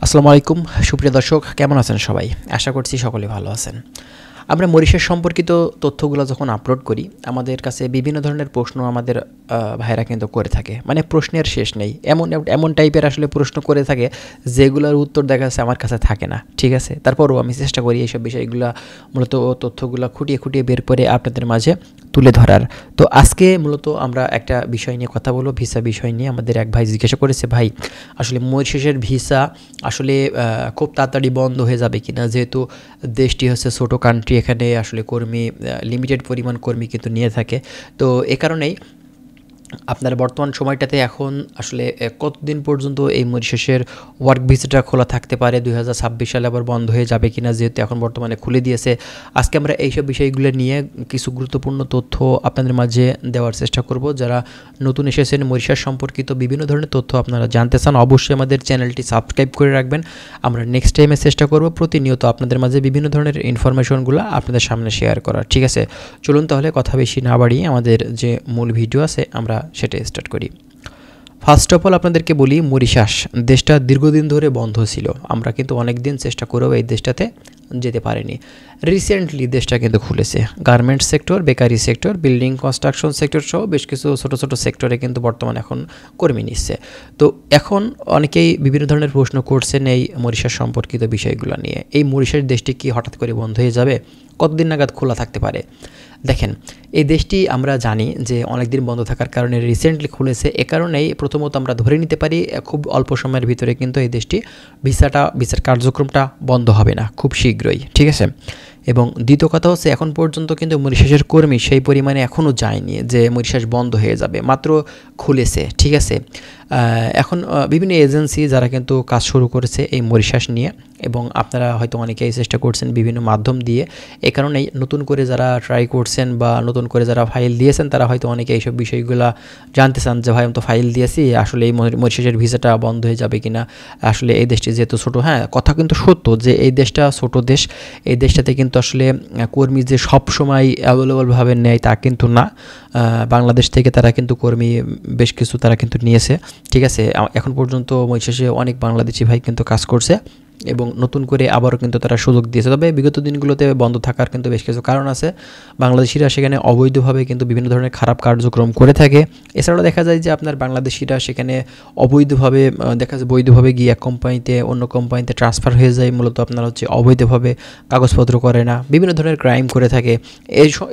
আসসালামু আলাইকুম সুপ্রিয় দর্শক, কেমন আছেন সবাই? আশা করছি সকলে ভালো আছেন। আমরা মরিশাস সম্পর্কিত তথ্যগুলো যখন আপলোড করি, আমাদের কাছে বিভিন্ন ধরনের প্রশ্ন আমাদের ভাইরা কিন্তু করে থাকে। মানে প্রশ্নের শেষ নেই, এমন টাইপের আসলে প্রশ্ন করে থাকে যেগুলোর উত্তর দেখা যাচ্ছে আমার কাছে থাকে না। ঠিক আছে, তারপরও আমি চেষ্টা করি এইসব বিষয়গুলো মূলত তথ্যগুলো খুঁটিয়ে বের করে আপনাদের মাঝে তুলে ধরার। তো আজকে মূলত আমরা একটা বিষয় নিয়ে কথা বলবো, ভিসা বিষয় নিয়ে। আমাদের এক ভাই জিজ্ঞাসা করেছে, ভাই আসলে মরিশাসের ভিসা আসলে খুব তাড়াতাড়ি বন্ধ হয়ে যাবে কিনা, যেহেতু দেশটি হচ্ছে ছোটো কান্ট্রি, এখানে আসলে কর্মী লিমিটেড পরিমাণ কর্মী কিন্তু নিয়ে থাকে। তো এ কারণেই আপনার বর্তমান সময়টাতে এখন আসলে কতদিন পর্যন্ত এই মরিশাসের ওয়ার্ক ভিসাটা খোলা থাকতে পারে, 2026 সালে আবার বন্ধ হয়ে যাবে কিনা, যেহেতু এখন বর্তমানে খুলে দিয়েছে। আজকে আমরা এইসব বিষয়গুলো নিয়ে কিছু গুরুত্বপূর্ণ তথ্য আপনাদের মাঝে দেওয়ার চেষ্টা করব। যারা নতুন এসেছেন, মরিশাস সম্পর্কিত বিভিন্ন ধরনের তথ্য আপনারা জানতে চান, অবশ্যই আমাদের চ্যানেলটি সাবস্ক্রাইব করে রাখবেন। আমরা নেক্সট টাইমে চেষ্টা করব প্রতিনিয়ত আপনাদের মাঝে বিভিন্ন ধরনের ইনফরমেশনগুলো আপনাদের সামনে শেয়ার করার। ঠিক আছে, চলুন তাহলে কথা বেশি না বাড়িয়ে আমাদের যে মূল ভিডিও আছে আমরা সেটা স্টার্ট করি। ফার্স্ট অফ অল আপনাদেরকে বলি, মরিশাস দেশটা দীর্ঘদিন ধরে বন্ধ ছিল। আমরা কিন্তু অনেক দিন চেষ্টা করেও এই দেশটাতে যেতে পারিনি। রিসেন্টলি দেশটা কিন্তু খুলেছে। Garments sector, bakery sector, building construction sector সহ বেশ কিছু ছোটো সেক্টরে কিন্তু বর্তমানে এখন কর্মী নিচ্ছে। তো এখন অনেকেই বিভিন্ন ধরনের প্রশ্ন করছেন এই মরিশাস সম্পর্কিত বিষয়গুলো নিয়ে। এই মরিশাস দেশটি কি হঠাৎ করে বন্ধ হয়ে যাবে? কতদিন নাগাদ খোলা থাকতে পারে? দেখেন, এই দেশটি আমরা জানি যে অনেক দিন বন্ধ থাকার কারণে রিসেন্টলি খুলেছে। এ কারণেই প্রথমত আমরা ধরে নিতে পারি খুব অল্প সময়ের ভিতরে কিন্তু এই দেশটি ভিসার কার্যক্রমটা বন্ধ হবে না খুব শীঘ্রই। ঠিক আছে, এবং দ্বিতীয় কথা হচ্ছে এখন পর্যন্ত কিন্তু মরিশাসের কর্মী সেই পরিমাণে এখনও যায়নি যে মরিশাস বন্ধ হয়ে যাবে, মাত্র খুলেছে। ঠিক আছে, এখন বিভিন্ন এজেন্সি যারা কিন্তু কাজ শুরু করেছে এই মরিশাস নিয়ে, এবং আপনারা হয়তো অনেকেই চেষ্টা করছেন বিভিন্ন মাধ্যম দিয়ে। এই কারণেই নতুন করে যারা ট্রাই করছেন বা নতুন করে যারা ফাইল দিয়েছেন, তারা হয়তো অনেকে এইসব বিষয়গুলো জানতে চান যে ভাই আমি তো ফাইল দিয়েছি, আসলে এই মরিশাসের ভিসাটা বন্ধ হয়ে যাবে কিনা। আসলে এই দেশটি যেহেতু ছোটো, হ্যাঁ কথা কিন্তু সত্য যে এই দেশটা ছোট দেশ। এই দেশটাতে কিন্তু আসলে কর্মী যে সব সময় অ্যাভেলেবলভাবে নেয় তা কিন্তু না। বাংলাদেশ থেকে তারা কিন্তু কর্মী বেশ কিছু তারা কিন্তু নিয়েছে। ঠিক আছে, এখন পর্যন্ত মরিশাসে অনেক বাংলাদেশি ভাই কিন্তু কাজ করছে এবং নতুন করে আবারও কিন্তু তারা সুযোগ দিয়েছে। তবে বিগত দিনগুলোতে বন্ধ থাকার কিন্তু বেশ কিছু কারণ আছে। বাংলাদেশিরা সেখানে অবৈধভাবে কিন্তু বিভিন্ন ধরনের খারাপ কার্যক্রম করে থাকে। এছাড়াও দেখা যায় যে আপনার বাংলাদেশিরা সেখানে অবৈধভাবে দেখা যায় বৈধভাবে গিয়ে এক কোম্পানিতে অন্য কোম্পানিতে ট্রান্সফার হয়ে যায়। মূলত আপনার হচ্ছে অবৈধভাবে কাগজপত্র করে না, বিভিন্ন ধরনের ক্রাইম করে থাকে।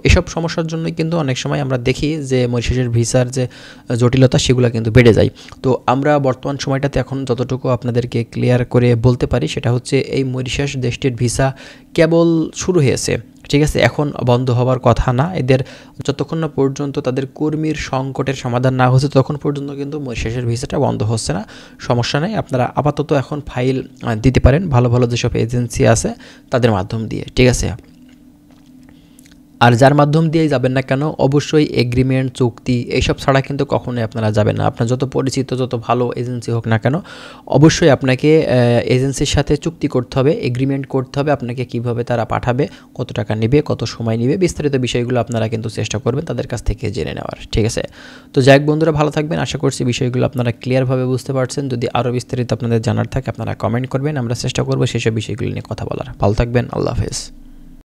এসব সমস্যার জন্যই কিন্তু অনেক সময় আমরা দেখি যে মরিশাসের ভিসার যে জটিলতা সেগুলো কিন্তু বেড়ে যায়। তো আমরা বর্তমান সময়টাতে এখন যতটুকু আপনাদেরকে ক্লিয়ার করে বলতে পারি সেটা হচ্ছে এই মরিশাস দেশটির ভিসা কেবল শুরু হয়েছে। ঠিক আছে, এখন বন্ধ হওয়ার কথা না। এদের যতক্ষণ না পর্যন্ত তাদের কর্মীর সংকটের সমাধান না হচ্ছে ততক্ষণ পর্যন্ত কিন্তু মরিশাসের ভিসাটা বন্ধ হচ্ছে না। সমস্যা নেই, আপনারা আপাতত এখন ফাইল দিতে পারেন ভালো ভালো যেসব এজেন্সি আছে তাদের মাধ্যম দিয়ে। ঠিক আছে, আর যার মাধ্যম দিয়েই যাবেন না কেন, অবশ্যই এগ্রিমেন্ট, চুক্তি এইসব ছাড়া কিন্তু কখনোই আপনারা যাবেন না। আপনার যত পরিচিত যত ভালো এজেন্সি হোক না কেন, অবশ্যই আপনাকে এজেন্সির সাথে চুক্তি করতে হবে, এগ্রিমেন্ট করতে হবে আপনাকে কিভাবে তারা পাঠাবে, কত টাকা নেবে, কত সময় নেবে, বিস্তারিত বিষয়গুলো আপনারা কিন্তু চেষ্টা করবেন তাদের কাছ থেকে জেনে নেওয়ার। ঠিক আছে, তো যাই হোক বন্ধুরা, ভালো থাকবেন। আশা করছি বিষয়গুলো আপনারা ক্লিয়ারভাবে বুঝতে পারছেন। যদি আরও বিস্তারিত আপনাদের জানার থাকে আপনারা কমেন্ট করবেন, আমরা চেষ্টা করবো সেসব বিষয়গুলো নিয়ে কথা বলার। ভালো থাকবেন, আল্লাহ হাফেজ।